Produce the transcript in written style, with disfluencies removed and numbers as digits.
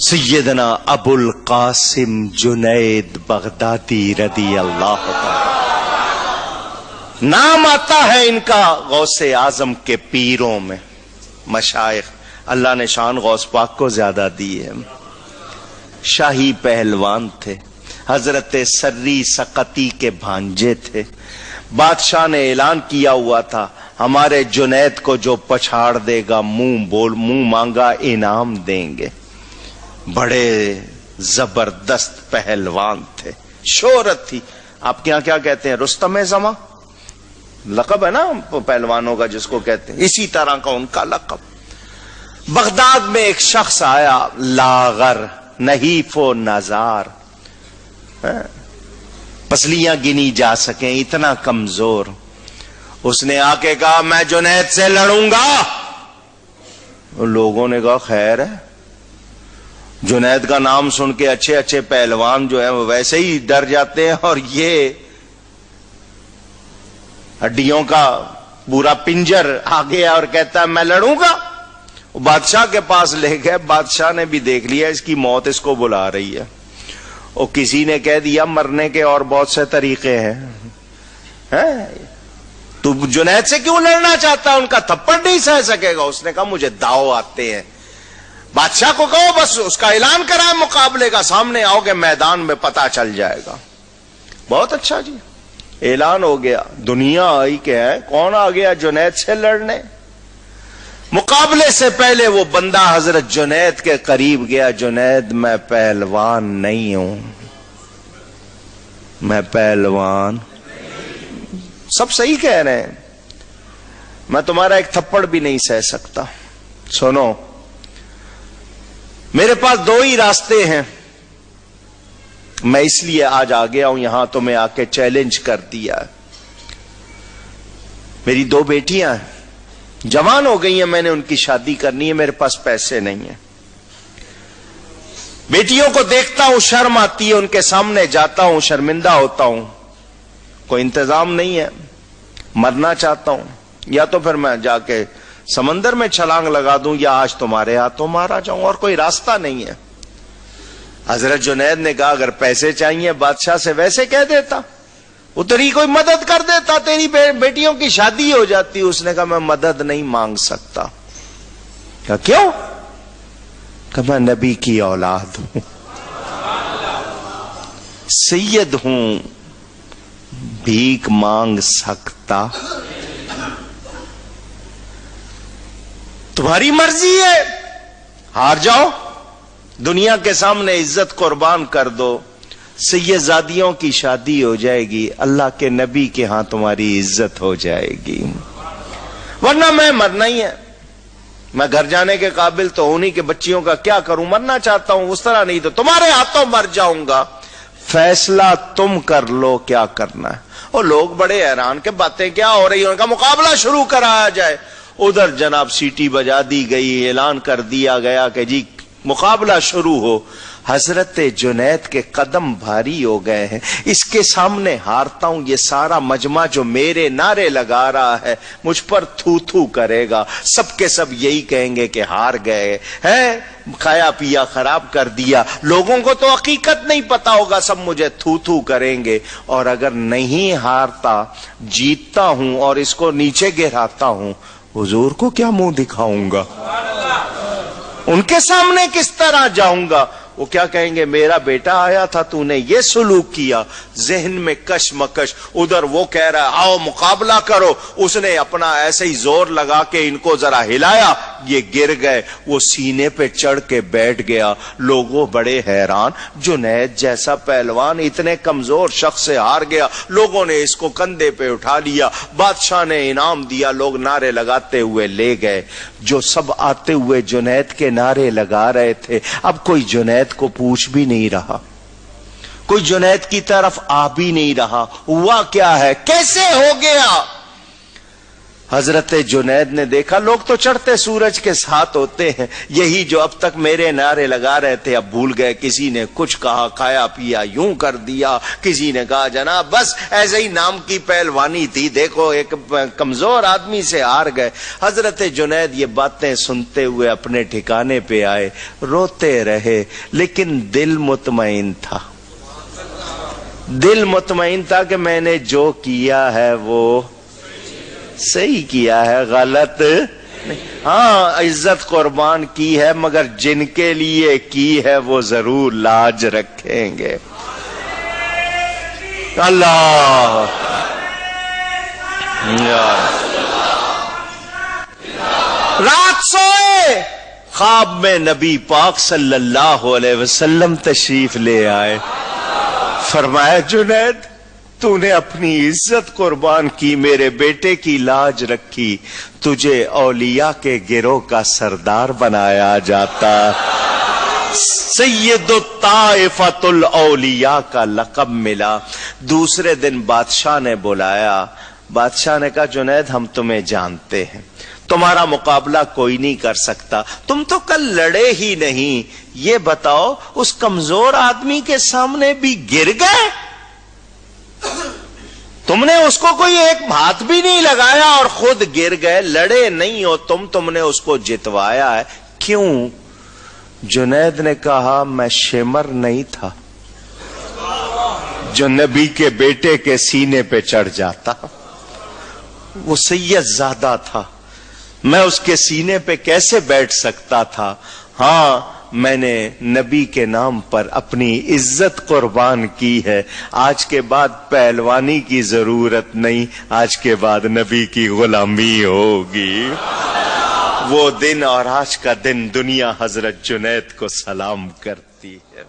سیدنا ابو القاسم جنید بغدادی رضی اللہ تعالی نام آتا ہے ان کا غوث اعظم کے پیروں میں. مشائخ اللہ نے شان غوث پاک کو زیادہ دی ہے. شاہی پہلوان تھے، حضرت سری سقطی کے بھانجے تھے. بادشاہ نے اعلان کیا ہوا تھا ہمارے جنید کو جو پچھاڑ دے گا منہ مانگا انعام دیں گے. بڑے زبردست پہلوان تھے، شہرت تھی. آپ کے یہاں کیا کہتے ہیں؟ رستم زماں لقب ہے نا پہلوانوں کا جس کو کہتے ہیں، اسی طرح کا ان کا لقب. بغداد میں ایک شخص آیا لاغر نحیف و نزار، پسلیاں گنی جا سکیں اتنا کمزور. اس نے آ کے کہا میں جنید سے لڑوں گا. لوگوں نے کہا خیر ہے. جنید کا نام سن کے اچھے اچھے پہلوان جو ہیں وہ ویسے ہی ڈر جاتے ہیں، اور یہ ہڈیوں کا پورا پنجر آ گیا اور کہتا ہے میں لڑوں گا. بادشاہ کے پاس لے گئے. بادشاہ نے بھی دیکھ لیا اس کی موت اس کو بلا رہی ہے. اور کسی نے کہہ دیا مرنے کے اور بہت سے طریقے ہیں، تو جنید سے کیوں لڑنا چاہتا ہے؟ ان کا تھپڑ نہیں سہ سکے گا. اس نے کہا مجھے داؤ آتے ہیں. بادشاہ کو کہو بس اس کا اعلان کرائے مقابلے کا، سامنے آؤ گے میدان میں پتہ چل جائے گا. بہت اچھا جی، اعلان ہو گیا. دنیا آئی کہ ہے کون آ گیا جنید سے لڑنے. مقابلے سے پہلے وہ بندہ حضرت جنید کے قریب گیا. جنید میں پہلوان نہیں ہوں، میں پہلوان. سب صحیح کہہ رہے ہیں، میں تمہارا ایک تھپڑ بھی نہیں سہ سکتا. سنو، میرے پاس دو ہی راستے ہیں. میں اس لیے آج آ گیا ہوں یہاں، تمہیں آ کے چیلنج کر دیا. میری دو بیٹیاں ہیں، جوان ہو گئی ہیں، میں نے ان کی شادی کرنی ہے. میرے پاس پیسے نہیں ہیں. بیٹیوں کو دیکھتا ہوں شرم آتی ہے، ان کے سامنے جاتا ہوں شرمندہ ہوتا ہوں. کوئی انتظام نہیں ہے. مرنا چاہتا ہوں، یا تو پھر میں جا کے سمندر میں چھلانگ لگا دوں، یا آج تمہارے ہاتھوں مارا جاؤں. اور کوئی راستہ نہیں ہے. حضرت جنید نے کہا اگر پیسے چاہیے بادشاہ سے ویسے کہہ دیتا، وہ تیری کوئی مدد کر دیتا، تیری بیٹیوں کی شادی ہو جاتی. اس نے کہا میں مدد نہیں مانگ سکتا. کہا کیوں؟ کہ میں نبی کی اولاد ہوں، سید ہوں، بھیک مانگ سکتا. تمہاری مرضی ہے، ہار جاؤ، دنیا کے سامنے عزت قربان کر دو، سیدزادیوں کی شادی ہو جائے گی، اللہ کے نبی کے ہاں تمہاری عزت ہو جائے گی. ورنہ میں مرنا ہی ہے. میں گھر جانے کے قابل تو ہوں نہیں کہ بچیوں کا کیا کروں. مرنا چاہتا ہوں، اس طرح نہیں تو تمہارے ہاتھوں مر جاؤں گا. فیصلہ تم کر لو کیا کرنا ہے. اور لوگ بڑے حیران کہ باتیں کیا ہو رہی ہیں، ان کا مقابلہ شروع کرایا جائے. ادھر جناب سیٹی بجا دی گئی، اعلان کر دیا گیا کہ جی مقابلہ شروع ہو. حضرت جنید کے قدم بھاری ہو گئے ہیں. اس کے سامنے ہارتا ہوں، یہ سارا مجمع جو میرے نعرے لگا رہا ہے مجھ پر تھو تھو کرے گا. سب کے سب یہی کہیں گے کہ ہار گئے ہیں، کھایا پیا خراب کر دیا. لوگوں کو تو حقیقت نہیں پتا ہوگا، سب مجھے تھو تھو کریں گے. اور اگر نہیں ہارتا، جیتتا ہوں اور اس کو نیچے گراتا ہوں، حضور کو کیا منہ دکھاؤں گا؟ ان کے سامنے کس طرح جاؤں گا؟ وہ کیا کہیں گے میرا بیٹا آیا تھا تو نے یہ سلوک کیا. ذہن میں کشمکش. ادھر وہ کہہ رہا ہے آؤ مقابلہ کرو. اس نے اپنا ایسے ہی زور لگا کے ان کو ذرا ہلایا، یہ گر گئے. وہ سینے پہ چڑھ کے بیٹھ گیا. لوگوں بڑے حیران، جنید جیسا پہلوان اتنے کمزور شخص سے ہار گیا. لوگوں نے اس کو کندھے پہ اٹھا لیا. بادشاہ نے انعام دیا. لوگ نعرے لگاتے ہوئے لے گئے. جو سب آتے ہوئے جنید کے نعرے لگا رہے تھے، اب کوئی جنید کو پوچھ بھی نہیں رہا، کوئی جنید کی طرف آ بھی نہیں رہا. ہوا کیا ہے، کیسے ہو گیا؟ حضرت جنید نے دیکھا لوگ تو چڑھتے سورج کے ساتھ ہوتے ہیں، یہی جو اب تک میرے نعرے لگا رہے تھے اب بھول گئے، کسی نے کچھ کہا، کھایا پیا یوں کر دیا، کسی نے کہا جناب بس ایسے ہی نام کی پہلوانی تھی، دیکھو ایک کمزور آدمی سے ہار گئے۔ حضرت جنید یہ باتیں سنتے ہوئے اپنے ٹھکانے پہ آئے، روتے رہے، لیکن دل مطمئن تھا، دل مطمئن تھا کہ میں نے جو کیا ہے وہ صحیح کیا ہے، غلط نہیں۔ ہاں عزت قربان کی ہے، مگر جن کے لیے کی ہے وہ ضرور لاج رکھیں گے۔ اللہ رات سوئے، خواب میں نبی پاک صلی اللہ علیہ وسلم تشریف لے آئے، فرمایا جنید تو نے اپنی عزت قربان کی، میرے بیٹے کی لاج رکھی، تجھے اولیاء کے گروہ کا سردار بنایا جاتا، سید الطائفۃ الاولیاء کا لقب ملا۔ دوسرے دن بادشاہ نے بلایا، بادشاہ نے کہا جنید ہم تمہیں جانتے ہیں، تمہارا مقابلہ کوئی نہیں کر سکتا، تم تو کل لڑے ہی نہیں، یہ بتاؤ اس کمزور آدمی کے سامنے بھی گر گئے؟ تم نے اس کو کوئی ایک ہاتھ بھی نہیں لگایا اور خود گر گئے، لڑے نہیں ہو تم نے اس کو جتوایا ہے، کیوں؟ جنید نے کہا میں شمر نہیں تھا جو نبی کے بیٹے کے سینے پہ چڑھ جاتا، وہ سید زادہ تھا، میں اس کے سینے پہ کیسے بیٹھ سکتا تھا؟ ہاں میں نے نبی کے نام پر اپنی عزت قربان کی ہے، آج کے بعد پہلوانی کی ضرورت نہیں، آج کے بعد نبی کی غلامی ہوگی۔ وہ دن اور آج کا دن دنیا حضرت جنید کو سلام کرتی ہے۔